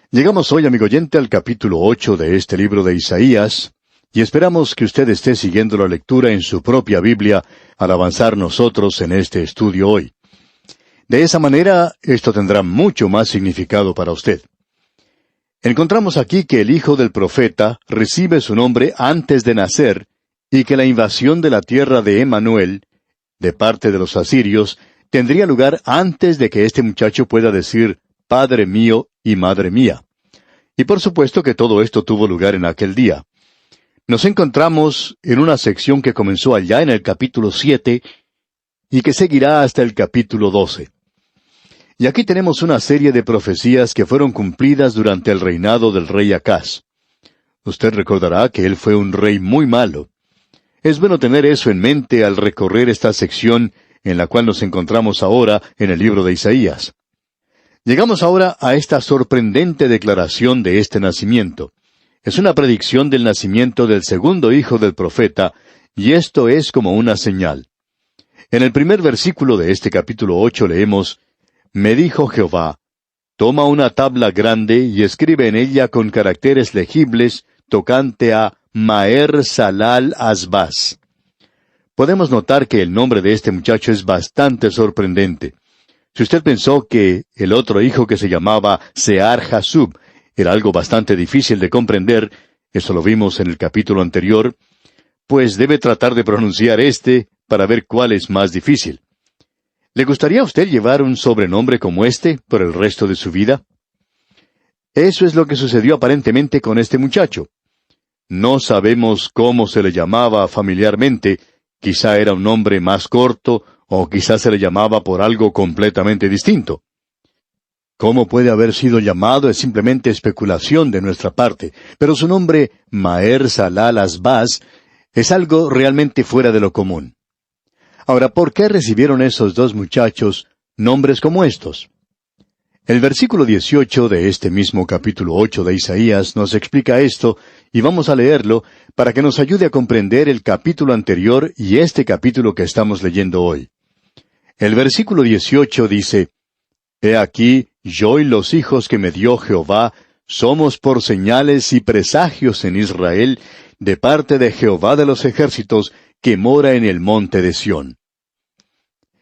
Llegamos hoy, amigo oyente, al capítulo 8 de este libro de Isaías, y esperamos que usted esté siguiendo la lectura en su propia Biblia al avanzar nosotros en este estudio hoy. De esa manera, esto tendrá mucho más significado para usted. Encontramos aquí que el hijo del profeta recibe su nombre antes de nacer, y que la invasión de la tierra de Emanuel, de parte de los asirios, tendría lugar antes de que este muchacho pueda decir Padre mío y Madre mía. Y por supuesto que todo esto tuvo lugar en aquel día. Nos encontramos en una sección que comenzó allá en el capítulo 7 y que seguirá hasta el capítulo 12. Y aquí tenemos una serie de profecías que fueron cumplidas durante el reinado del rey Acaz. Usted recordará que él fue un rey muy malo. Es bueno tener eso en mente al recorrer esta sección en la cual nos encontramos ahora en el libro de Isaías. Llegamos ahora a esta sorprendente declaración de este nacimiento. Es una predicción del nacimiento del segundo hijo del profeta, y esto es como una señal. En el primer versículo de este capítulo 8 leemos, Me dijo Jehová, toma una tabla grande y escribe en ella con caracteres legibles tocante a Maher Salal Asbaz. Podemos notar que el nombre de este muchacho es bastante sorprendente. Si usted pensó que el otro hijo que se llamaba Sear Jasub era algo bastante difícil de comprender, eso lo vimos en el capítulo anterior, pues debe tratar de pronunciar este para ver cuál es más difícil. ¿Le gustaría a usted llevar un sobrenombre como este por el resto de su vida? Eso es lo que sucedió aparentemente con este muchacho. No sabemos cómo se le llamaba familiarmente, quizá era un nombre más corto, o quizás se le llamaba por algo completamente distinto. ¿Cómo puede haber sido llamado? Es simplemente especulación de nuestra parte, pero su nombre, Maher Salal Asbaz, es algo realmente fuera de lo común. Ahora, ¿por qué recibieron esos dos muchachos nombres como estos? El versículo 18 de este mismo capítulo 8 de Isaías nos explica esto, y vamos a leerlo para que nos ayude a comprender el capítulo anterior y este capítulo que estamos leyendo hoy. El versículo 18 dice, He aquí, yo y los hijos que me dio Jehová, somos por señales y presagios en Israel, de parte de Jehová de los ejércitos, que mora en el monte de Sión.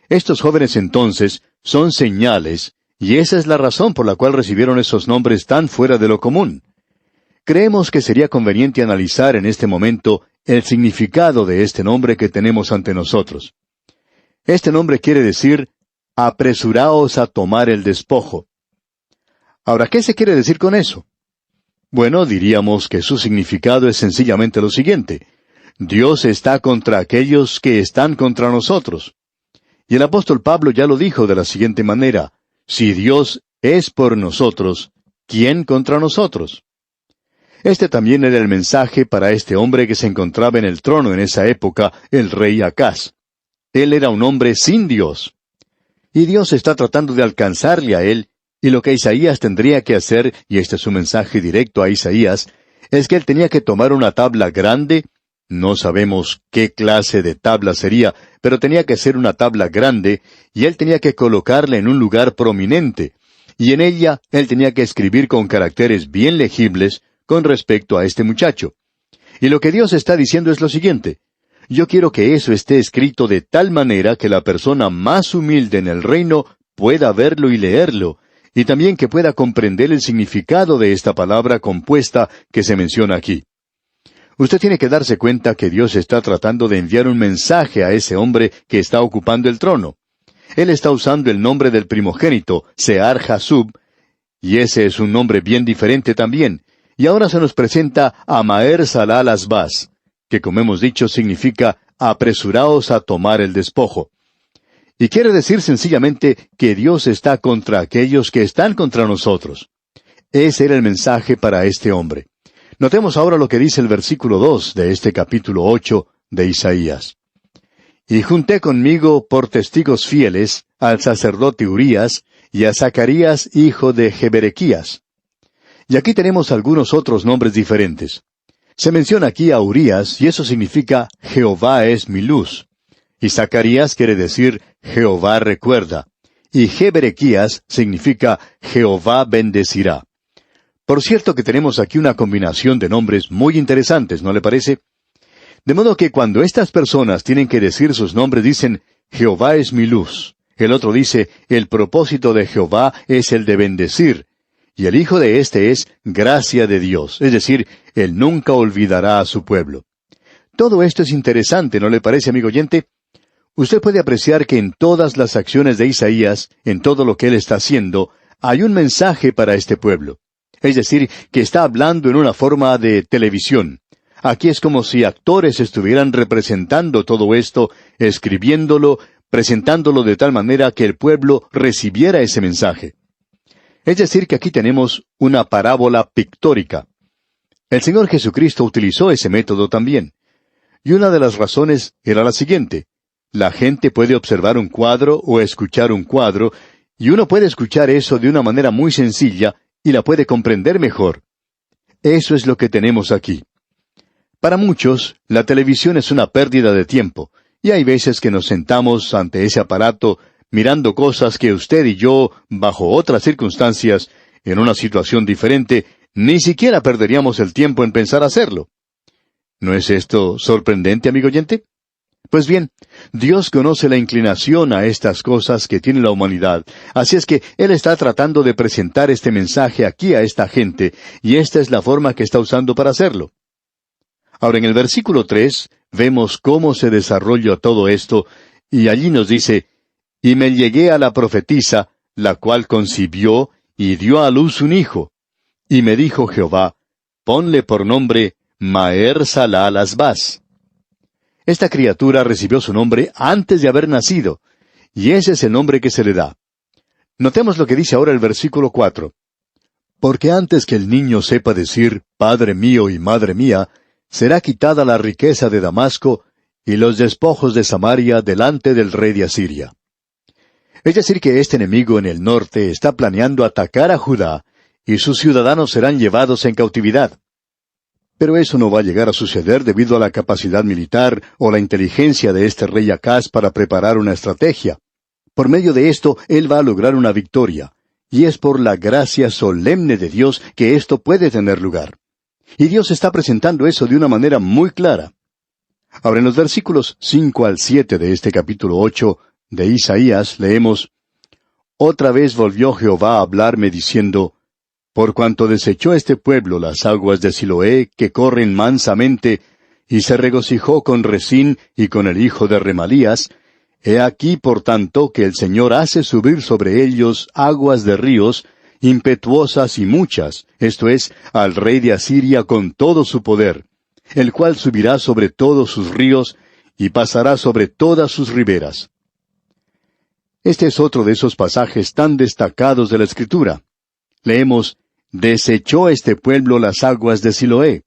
Estos jóvenes entonces son señales, y esa es la razón por la cual recibieron esos nombres tan fuera de lo común. Creemos que sería conveniente analizar en este momento el significado de este nombre que tenemos ante nosotros. Este nombre quiere decir, apresuraos a tomar el despojo. Ahora, ¿qué se quiere decir con eso? Bueno, diríamos que su significado es sencillamente lo siguiente. Dios está contra aquellos que están contra nosotros. Y el apóstol Pablo ya lo dijo de la siguiente manera, si Dios es por nosotros, ¿quién contra nosotros? Este también era el mensaje para este hombre que se encontraba en el trono en esa época, el rey Acaz. Él era un hombre sin Dios. Y Dios está tratando de alcanzarle a él, y lo que Isaías tendría que hacer, y este es un mensaje directo a Isaías, es que él tenía que tomar una tabla grande, no sabemos qué clase de tabla sería, pero tenía que ser una tabla grande, y él tenía que colocarla en un lugar prominente, y en ella él tenía que escribir con caracteres bien legibles con respecto a este muchacho. Y lo que Dios está diciendo es lo siguiente, yo quiero que eso esté escrito de tal manera que la persona más humilde en el reino pueda verlo y leerlo, y también que pueda comprender el significado de esta palabra compuesta que se menciona aquí. Usted tiene que darse cuenta que Dios está tratando de enviar un mensaje a ese hombre que está ocupando el trono. Él está usando el nombre del primogénito, Sear Jasub, y ese es un nombre bien diferente también, y ahora se nos presenta a Maher Salal Asbaz, que como hemos dicho significa apresuraos a tomar el despojo. Y quiere decir sencillamente que Dios está contra aquellos que están contra nosotros. Ese era el mensaje para este hombre. Notemos ahora lo que dice el versículo 2 de este capítulo 8 de Isaías. Y junté conmigo por testigos fieles al sacerdote Urías y a Zacarías hijo de Jeberequías. Y aquí tenemos algunos otros nombres diferentes. Se menciona aquí a Urías, y eso significa Jehová es mi luz. Y Zacarías quiere decir Jehová recuerda. Y Jeberequías significa Jehová bendecirá. Por cierto que tenemos aquí una combinación de nombres muy interesantes, ¿no le parece? De modo que cuando estas personas tienen que decir sus nombres dicen, Jehová es mi luz. El otro dice, el propósito de Jehová es el de bendecir. Y el hijo de éste es gracia de Dios. Es decir, él nunca olvidará a su pueblo. Todo esto es interesante, ¿no le parece, amigo oyente? Usted puede apreciar que en todas las acciones de Isaías, en todo lo que él está haciendo, hay un mensaje para este pueblo. Es decir, que está hablando en una forma de televisión. Aquí es como si actores estuvieran representando todo esto, escribiéndolo, presentándolo de tal manera que el pueblo recibiera ese mensaje. Es decir, que aquí tenemos una parábola pictórica. El Señor Jesucristo utilizó ese método también. Y una de las razones era la siguiente. La gente puede observar un cuadro o escuchar un cuadro, y uno puede escuchar eso de una manera muy sencilla y la puede comprender mejor. Eso es lo que tenemos aquí. Para muchos, la televisión es una pérdida de tiempo, y hay veces que nos sentamos ante ese aparato mirando cosas que usted y yo, bajo otras circunstancias, en una situación diferente, ni siquiera perderíamos el tiempo en pensar hacerlo. ¿No es esto sorprendente, amigo oyente? Pues bien, Dios conoce la inclinación a estas cosas que tiene la humanidad, así es que Él está tratando de presentar este mensaje aquí a esta gente, y esta es la forma que está usando para hacerlo. Ahora, en el versículo 3, vemos cómo se desarrolla todo esto, y allí nos dice, «Y me llegué a la profetisa, la cual concibió, y dio a luz un hijo. Y me dijo Jehová, ponle por nombre Maher-Salal-Asbaz». Esta criatura recibió su nombre antes de haber nacido, y ese es el nombre que se le da. Notemos lo que dice ahora el versículo 4. «Porque antes que el niño sepa decir, Padre mío y Madre mía, será quitada la riqueza de Damasco y los despojos de Samaria delante del rey de Asiria». Es decir, que este enemigo en el norte está planeando atacar a Judá, y sus ciudadanos serán llevados en cautividad. Pero eso no va a llegar a suceder debido a la capacidad militar o la inteligencia de este rey Acaz para preparar una estrategia. Por medio de esto, él va a lograr una victoria, y es por la gracia solemne de Dios que esto puede tener lugar. Y Dios está presentando eso de una manera muy clara. Ahora, en los versículos 5 al 7 de este capítulo 8 de Isaías, leemos, «Otra vez volvió Jehová a hablarme diciendo, por cuanto desechó este pueblo las aguas de Siloé que corren mansamente, y se regocijó con Resín y con el hijo de Remalías, he aquí por tanto que el Señor hace subir sobre ellos aguas de ríos, impetuosas y muchas, esto es, al rey de Asiria con todo su poder, el cual subirá sobre todos sus ríos, y pasará sobre todas sus riberas». Este es otro de esos pasajes tan destacados de la Escritura. Leemos, «Desechó este pueblo las aguas de Siloé».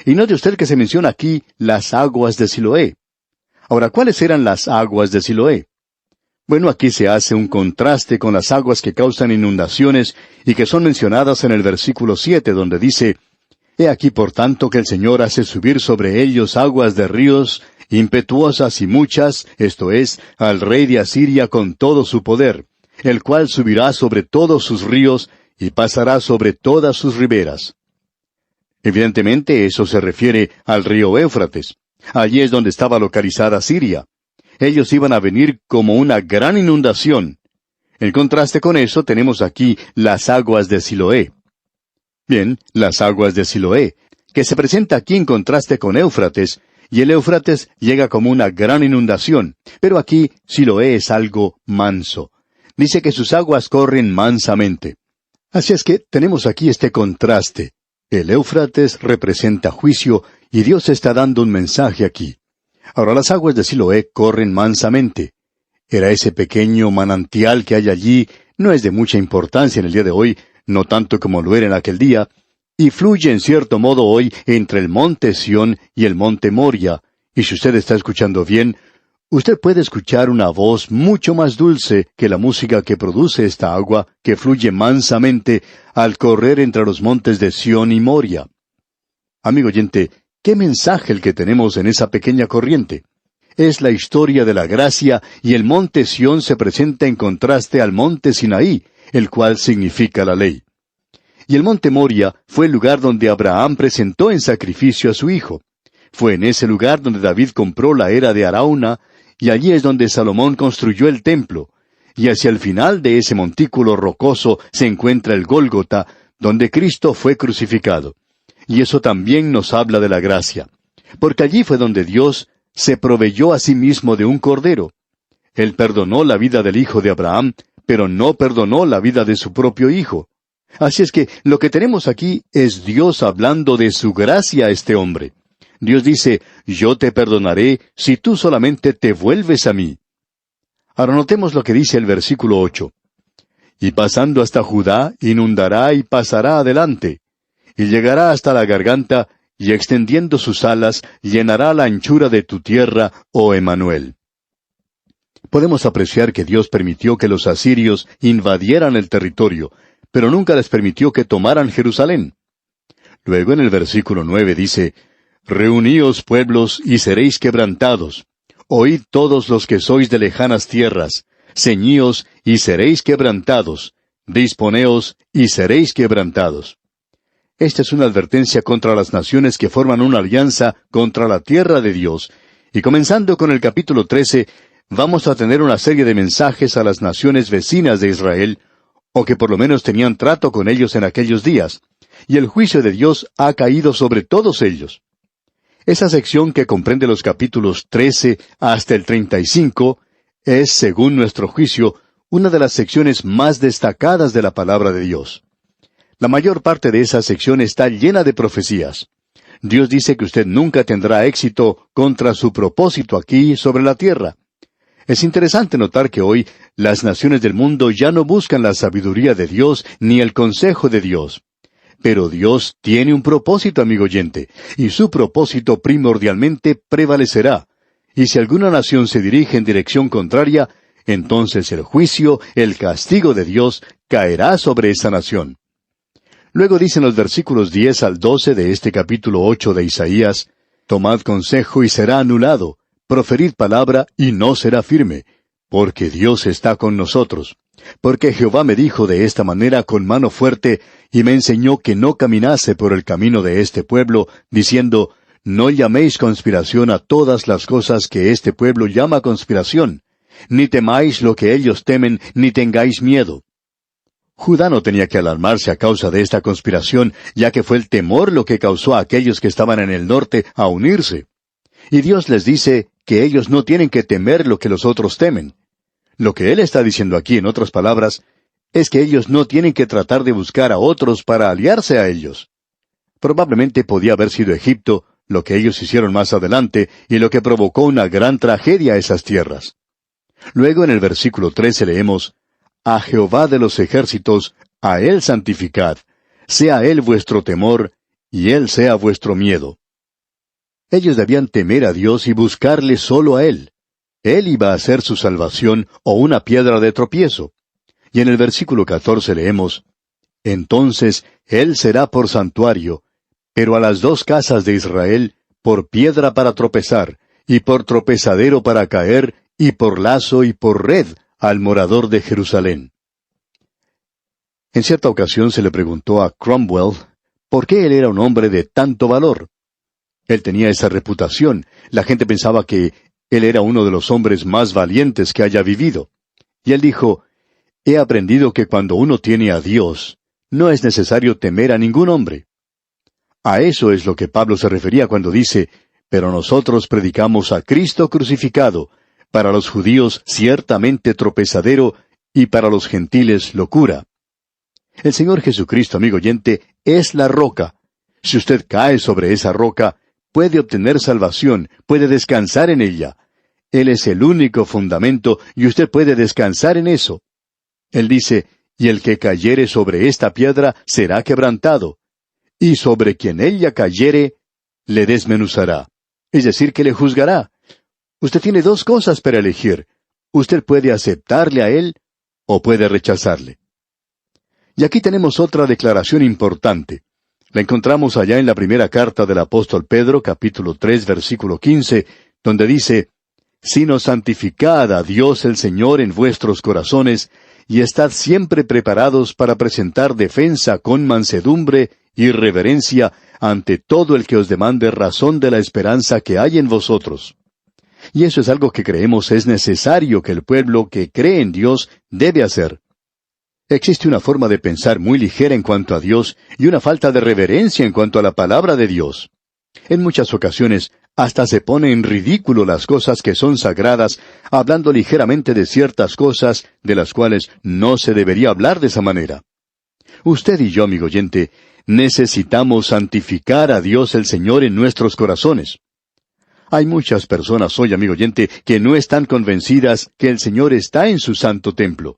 Y note usted que se menciona aquí las aguas de Siloé. Ahora, ¿cuáles eran las aguas de Siloé? Bueno, aquí se hace un contraste con las aguas que causan inundaciones y que son mencionadas en el versículo 7, donde dice, «He aquí por tanto que el Señor hace subir sobre ellos aguas de ríos, impetuosas y muchas, esto es, al rey de Asiria con todo su poder, el cual subirá sobre todos sus ríos y pasará sobre todas sus riberas». Evidentemente eso se refiere al río Éufrates. Allí es donde estaba localizada Siria. Ellos iban a venir como una gran inundación. En contraste con eso tenemos aquí las aguas de Siloé. Bien, las aguas de Siloé, que se presenta aquí en contraste con Éufrates, y el Éufrates llega como una gran inundación, pero aquí Siloé es algo manso. Dice que sus aguas corren mansamente. Así es que tenemos aquí este contraste. El Éufrates representa juicio, y Dios está dando un mensaje aquí. Ahora las aguas de Siloé corren mansamente. Era ese pequeño manantial que hay allí, no es de mucha importancia en el día de hoy, no tanto como lo era en aquel día, y fluye en cierto modo hoy entre el monte Sión y el monte Moria, y si usted está escuchando bien, usted puede escuchar una voz mucho más dulce que la música que produce esta agua, que fluye mansamente al correr entre los montes de Sión y Moria. Amigo oyente, ¿qué mensaje el que tenemos en esa pequeña corriente? Es la historia de la gracia, y el monte Sión se presenta en contraste al monte Sinaí, el cual significa la ley. Y el monte Moria fue el lugar donde Abraham presentó en sacrificio a su hijo. Fue en ese lugar donde David compró la era de Arauna, y allí es donde Salomón construyó el templo. Y hacia el final de ese montículo rocoso se encuentra el Gólgota, donde Cristo fue crucificado. Y eso también nos habla de la gracia. Porque allí fue donde Dios se proveyó a sí mismo de un cordero. Él perdonó la vida del hijo de Abraham, pero no perdonó la vida de su propio hijo. Así es que lo que tenemos aquí es Dios hablando de su gracia a este hombre. Dios dice, yo te perdonaré si tú solamente te vuelves a mí. Ahora notemos lo que dice el versículo 8. Y pasando hasta Judá, inundará y pasará adelante, y llegará hasta la garganta, y extendiendo sus alas, llenará la anchura de tu tierra, oh Emmanuel. Podemos apreciar que Dios permitió que los asirios invadieran el territorio, pero nunca les permitió que tomaran Jerusalén. Luego en el versículo 9 dice, Reuníos pueblos y seréis quebrantados. Oíd todos los que sois de lejanas tierras. Ceñíos y seréis quebrantados. Disponeos y seréis quebrantados. Esta es una advertencia contra las naciones que forman una alianza contra la tierra de Dios. Y comenzando con el capítulo 13, vamos a tener una serie de mensajes a las naciones vecinas de Israel, o que por lo menos tenían trato con ellos en aquellos días. Y el juicio de Dios ha caído sobre todos ellos. Esa sección que comprende los capítulos 13 hasta el 35 es, según nuestro juicio, una de las secciones más destacadas de la palabra de Dios. La mayor parte de esa sección está llena de profecías. Dios dice que usted nunca tendrá éxito contra su propósito aquí sobre la tierra. Es interesante notar que hoy las naciones del mundo ya no buscan la sabiduría de Dios ni el consejo de Dios. Pero Dios tiene un propósito, amigo oyente, y su propósito primordialmente prevalecerá. Y si alguna nación se dirige en dirección contraria, entonces el juicio, el castigo de Dios, caerá sobre esa nación. Luego dicen los versículos 10 al 12 de este capítulo 8 de Isaías, Tomad consejo y será anulado, proferid palabra y no será firme, porque Dios está con nosotros. Porque Jehová me dijo de esta manera con mano fuerte, y me enseñó que no caminase por el camino de este pueblo, diciendo, No llaméis conspiración a todas las cosas que este pueblo llama conspiración, ni temáis lo que ellos temen, ni tengáis miedo. Judá no tenía que alarmarse a causa de esta conspiración, ya que fue el temor lo que causó a aquellos que estaban en el norte a unirse. Y Dios les dice que ellos no tienen que temer lo que los otros temen. Lo que Él está diciendo aquí, en otras palabras, es que ellos no tienen que tratar de buscar a otros para aliarse a ellos. Probablemente podía haber sido Egipto, lo que ellos hicieron más adelante, y lo que provocó una gran tragedia a esas tierras. Luego en el versículo 13 leemos, A Jehová de los ejércitos, a Él santificad, sea Él vuestro temor, y Él sea vuestro miedo. Ellos debían temer a Dios y buscarle solo a Él. Él iba a ser su salvación o una piedra de tropiezo. Y en el versículo 14 leemos, Entonces Él será por santuario, pero a las dos casas de Israel por piedra para tropezar, y por tropezadero para caer, y por lazo y por red al morador de Jerusalén. En cierta ocasión se le preguntó a Cromwell por qué él era un hombre de tanto valor. Él tenía esa reputación. La gente pensaba que él era uno de los hombres más valientes que haya vivido. Y él dijo, He aprendido que cuando uno tiene a Dios, no es necesario temer a ningún hombre. A eso es lo que Pablo se refería cuando dice, Pero nosotros predicamos a Cristo crucificado, para los judíos ciertamente tropezadero, y para los gentiles locura. El Señor Jesucristo, amigo oyente, es la roca. Si usted cae sobre esa roca, puede obtener salvación, puede descansar en ella. Él es el único fundamento, y usted puede descansar en eso. Él dice, Y el que cayere sobre esta piedra será quebrantado, y sobre quien ella cayere, le desmenuzará. Es decir, que le juzgará. Usted tiene dos cosas para elegir. Usted puede aceptarle a Él, o puede rechazarle. Y aquí tenemos otra declaración importante. La encontramos allá en la primera carta del apóstol Pedro, capítulo 3, versículo 15, donde dice, Sino santificad a Dios el Señor en vuestros corazones, y estad siempre preparados para presentar defensa con mansedumbre y reverencia ante todo el que os demande razón de la esperanza que hay en vosotros. Y eso es algo que creemos es necesario que el pueblo que cree en Dios debe hacer. Existe una forma de pensar muy ligera en cuanto a Dios y una falta de reverencia en cuanto a la palabra de Dios. En muchas ocasiones, hasta se pone en ridículo las cosas que son sagradas, hablando ligeramente de ciertas cosas de las cuales no se debería hablar de esa manera. Usted y yo, amigo oyente, necesitamos santificar a Dios el Señor en nuestros corazones. Hay muchas personas hoy, amigo oyente, que no están convencidas que el Señor está en su santo templo.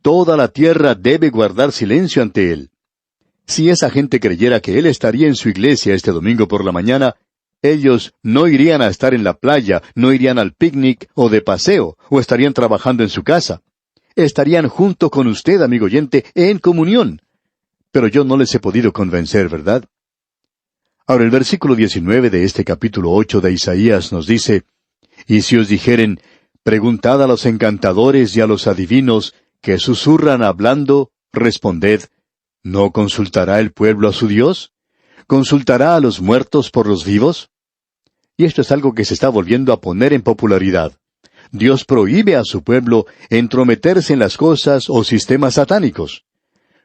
Toda la tierra debe guardar silencio ante Él. Si esa gente creyera que Él estaría en su iglesia este domingo por la mañana, ellos no irían a estar en la playa, no irían al picnic o de paseo, o estarían trabajando en su casa. Estarían junto con usted, amigo oyente, en comunión. Pero yo no les he podido convencer, ¿verdad? Ahora el versículo 19 de este capítulo 8 de Isaías nos dice, «Y si os dijeren, preguntad a los encantadores y a los adivinos, que susurran hablando, responded, ¿no consultará el pueblo a su Dios? ¿Consultará a los muertos por los vivos?» Y esto es algo que se está volviendo a poner en popularidad. Dios prohíbe a su pueblo entrometerse en las cosas o sistemas satánicos.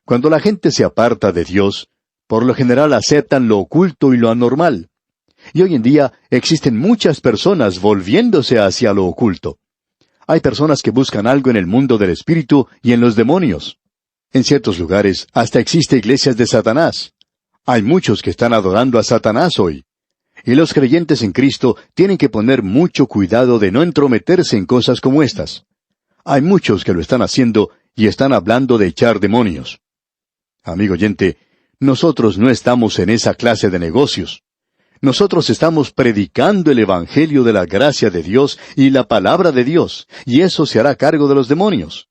Cuando la gente se aparta de Dios, por lo general aceptan lo oculto y lo anormal. Y hoy en día existen muchas personas volviéndose hacia lo oculto. Hay personas que buscan algo en el mundo del espíritu y en los demonios. En ciertos lugares hasta existe iglesias de Satanás. Hay muchos que están adorando a Satanás hoy. Y los creyentes en Cristo tienen que poner mucho cuidado de no entrometerse en cosas como estas. Hay muchos que lo están haciendo y están hablando de echar demonios. Amigo oyente, nosotros no estamos en esa clase de negocios. Nosotros estamos predicando el Evangelio de la gracia de Dios y la palabra de Dios, y eso se hará cargo de los demonios.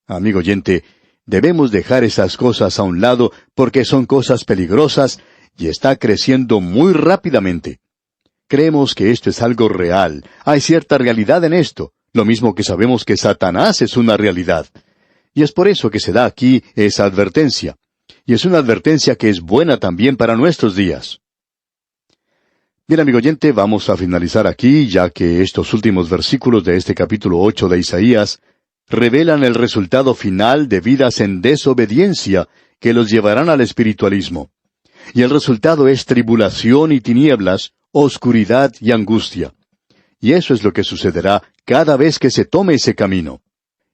Amigo oyente, debemos dejar esas cosas a un lado porque son cosas peligrosas y está creciendo muy rápidamente. Creemos que esto es algo real, hay cierta realidad en esto, lo mismo que sabemos que Satanás es una realidad. Y es por eso que se da aquí esa advertencia. Y es una advertencia que es buena también para nuestros días. Bien, amigo oyente, vamos a finalizar aquí, ya que estos últimos versículos de este capítulo 8 de Isaías revelan el resultado final de vidas en desobediencia que los llevarán al espiritualismo. Y el resultado es tribulación y tinieblas, oscuridad y angustia. Y eso es lo que sucederá cada vez que se tome ese camino.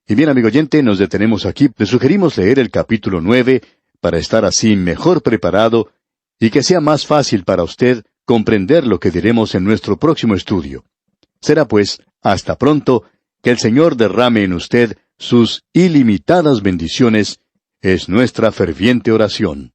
Y bien, amigo oyente, nos detenemos aquí. Le sugerimos leer el capítulo 9 para estar así mejor preparado y que sea más fácil para usted comprender lo que diremos en nuestro próximo estudio. Será pues, hasta pronto, que el Señor derrame en usted sus ilimitadas bendiciones, es nuestra ferviente oración.